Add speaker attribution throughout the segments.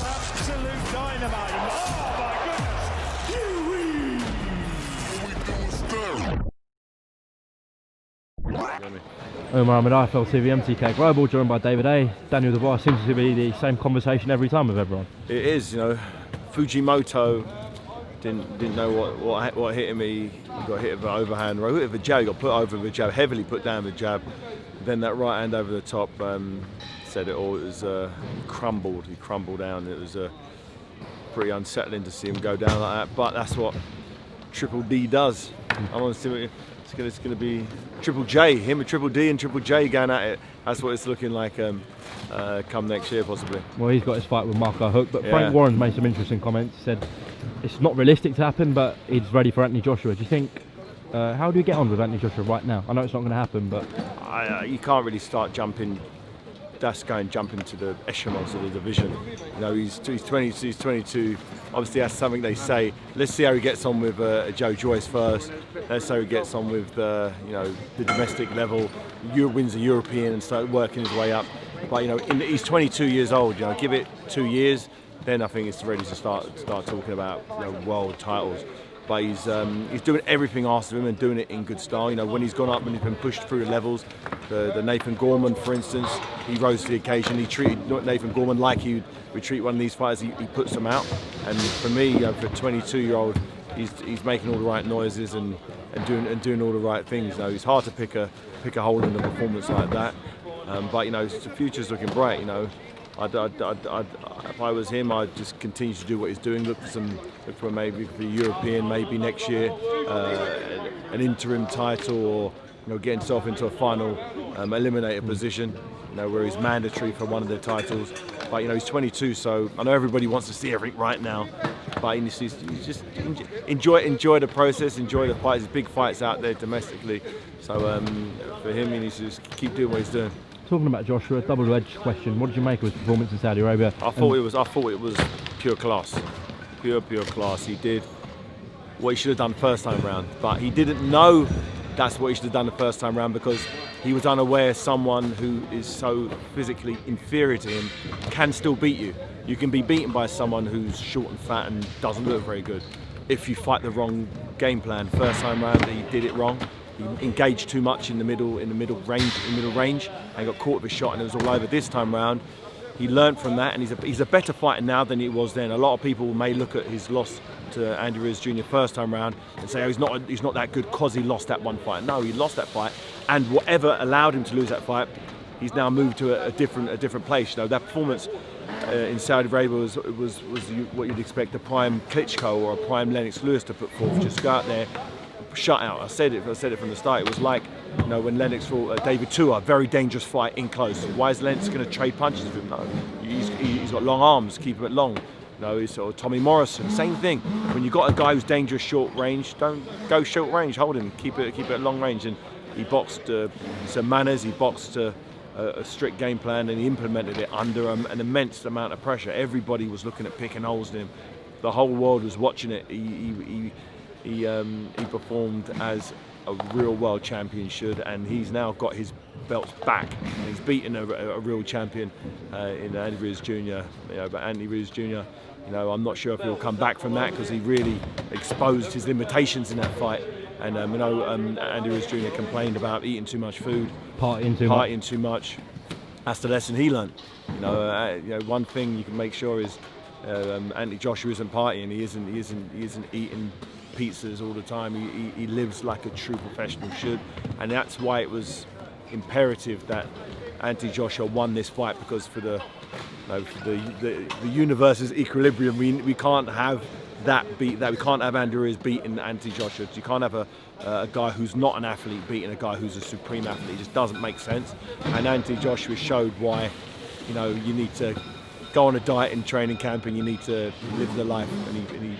Speaker 1: Absolute dynamite. Oh my goodness.
Speaker 2: AHMED, IFL TV, MTK Global, joined by David Haye. Daniel Dubois seems to be the same conversation every time with everyone.
Speaker 3: It is, you know. Fujimoto didn't know what hit him. He got hit with an overhand, hit with a jab. He got put over with a jab, heavily put down with a jab. Then that right hand over the top said it all. It was crumbled. He crumbled down. It was pretty unsettling to see him go down like that. But that's what Triple D does. I want to see what it's going to be. Triple J, him and Triple D and Triple J going at it. That's what it's looking like come next year, possibly.
Speaker 2: Well, he's got his fight with Marco Huck, but
Speaker 3: Yeah.
Speaker 2: Frank Warren's made some interesting comments. He said it's not realistic to happen, but he's ready for Anthony Joshua. Do you think? How do you get on with Anthony Joshua right now? I know it's not going to happen, but
Speaker 3: You can't really start jumping. That's jumping to the echelons of the division. You know, he's 22. Obviously, that's something they say. Let's see how he gets on with Joe Joyce first. Let's see how he gets on with the domestic level. Wins the European and start working his way up. But he's 22 years old. Give it 2 years, then I think it's ready to start talking about world titles. But he's doing everything asked of him and doing it in good style. When he's gone up and he's been pushed through the levels, the Nathan Gorman, for instance, he rose to the occasion. He treated Nathan Gorman like he would treat one of these fighters. He puts them out. And for me, for a 22-year-old, he's making all the right noises and doing all the right things. It's hard to pick a hole in a performance like that. But the future's looking bright. If I was him, I'd just continue to do what he's doing. Look for maybe for the European, maybe next year, an interim title, or get himself into a final eliminator position, where he's mandatory for one of the titles. But he's 22, so I know everybody wants to see everything right now. But he's just enjoy the process, enjoy the fights. There's big fights out there domestically. So for him, he needs to just keep doing what he's doing.
Speaker 2: Talking about Joshua, double-edged question. What did you make of his performance in Saudi Arabia?
Speaker 3: I thought it was pure class, pure class. He did what he should have done first time round, but he didn't know that's what he should have done the first time round because he was unaware someone who is so physically inferior to him can still beat you. You can be beaten by someone who's short and fat and doesn't look very good if you fight the wrong game plan. First time round, he did it wrong. He engaged too much in the middle range, and got caught with a shot, and it was all over. This time round, he learned from that, and he's a better fighter now than he was then. A lot of people may look at his loss to Andy Ruiz Jr. first time round and say, oh, he's not that good because he lost that one fight. No, he lost that fight, and whatever allowed him to lose that fight, he's now moved to a different place. That performance in Saudi Arabia was what you'd expect a prime Klitschko or a prime Lennox Lewis to put forth. Just go out there. Shut out. I said it from the start. It was like, when Lennox fought David Tua, a very dangerous fight in close. Why is Lennox going to trade punches with him? No, he's got long arms. Keep him at long. He's sort of Tommy Morrison. Same thing. When you got a guy who's dangerous short range, don't go short range. Hold him. Keep it at long range. And he boxed some manners. He boxed a strict game plan, and he implemented it under an immense amount of pressure. Everybody was looking at picking holes in him. The whole world was watching it. He performed as a real world champion should, and he's now got his belts back. He's beaten a real champion in Andy Ruiz Jr. But Andy Ruiz Jr. I'm not sure if he'll come back from that because he really exposed his limitations in that fight. And Andy Ruiz Jr. complained about eating too much food, partying too much. That's the lesson he learned. One thing you can make sure is Anthony Joshua isn't partying. He isn't eating pizzas all the time. He lives like a true professional should, and that's why it was imperative that Anthony Joshua won this fight, because for the universe's equilibrium, we can't have we can't have Andy Ruiz beating Anthony Joshua. You can't have a guy who's not an athlete beating a guy who's a supreme athlete. It just doesn't make sense. And Anthony Joshua showed why you need to go on a diet in training camp, and you need to live the life. And he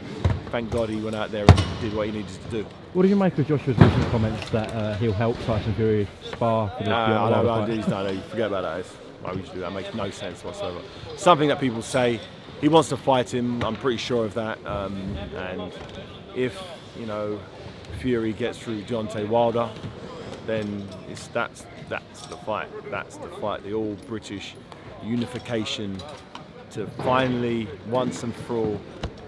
Speaker 3: thank God he went out there and did what he needed to do.
Speaker 2: What do you make of Joshua's recent comments that he'll help Tyson Fury spar for the
Speaker 3: No, forget about that. Why would you do that? It makes no sense whatsoever. Something that people say. He wants to fight him. I'm pretty sure of that. And if Fury gets through Deontay Wilder, then that's the fight. That's the fight. The all British unification to finally, once and for all,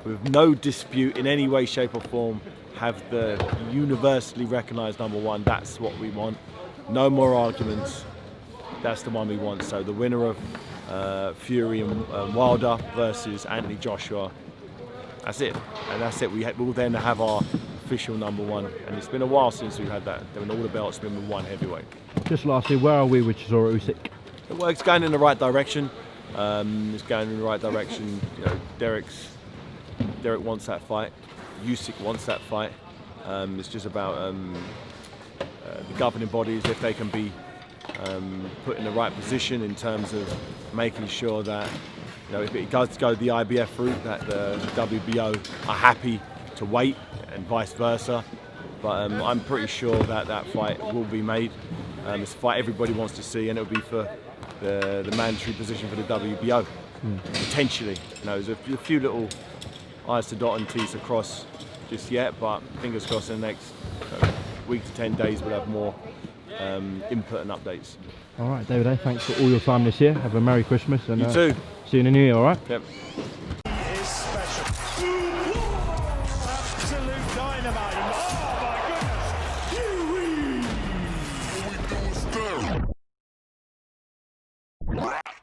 Speaker 3: with no dispute in any way, shape or form, have the universally recognised number one. That's what we want. No more arguments. That's the one we want. So the winner of Fury and Wilder versus Anthony Joshua. That's it. And that's it. We'll then have our official number one. And it's been a while since we've had that. When all the belts been with one heavyweight.
Speaker 2: Just lastly, where are we with Chisora Usyk?
Speaker 3: Well, it's going in the right direction. It's going in the right direction. You know, Derek wants that fight. Usyk wants that fight. It's just about the governing bodies, if they can be put in the right position in terms of making sure that, you know, if it does go the IBF route, that the WBO are happy to wait and vice versa. But I'm pretty sure that that fight will be made. It's a fight everybody wants to see, and it'll be for the mandatory position for the WBO, potentially. You know, there's a few little I's to dot and T's to cross just yet, but fingers crossed in the next week to 10 days we'll have more input and updates.
Speaker 2: All right, David, thanks for all your time this year. Have a Merry Christmas and
Speaker 3: You too.
Speaker 2: See you in the new year, all right?
Speaker 3: Yep.
Speaker 1: Is special. Absolute dynamite. Oh my goodness.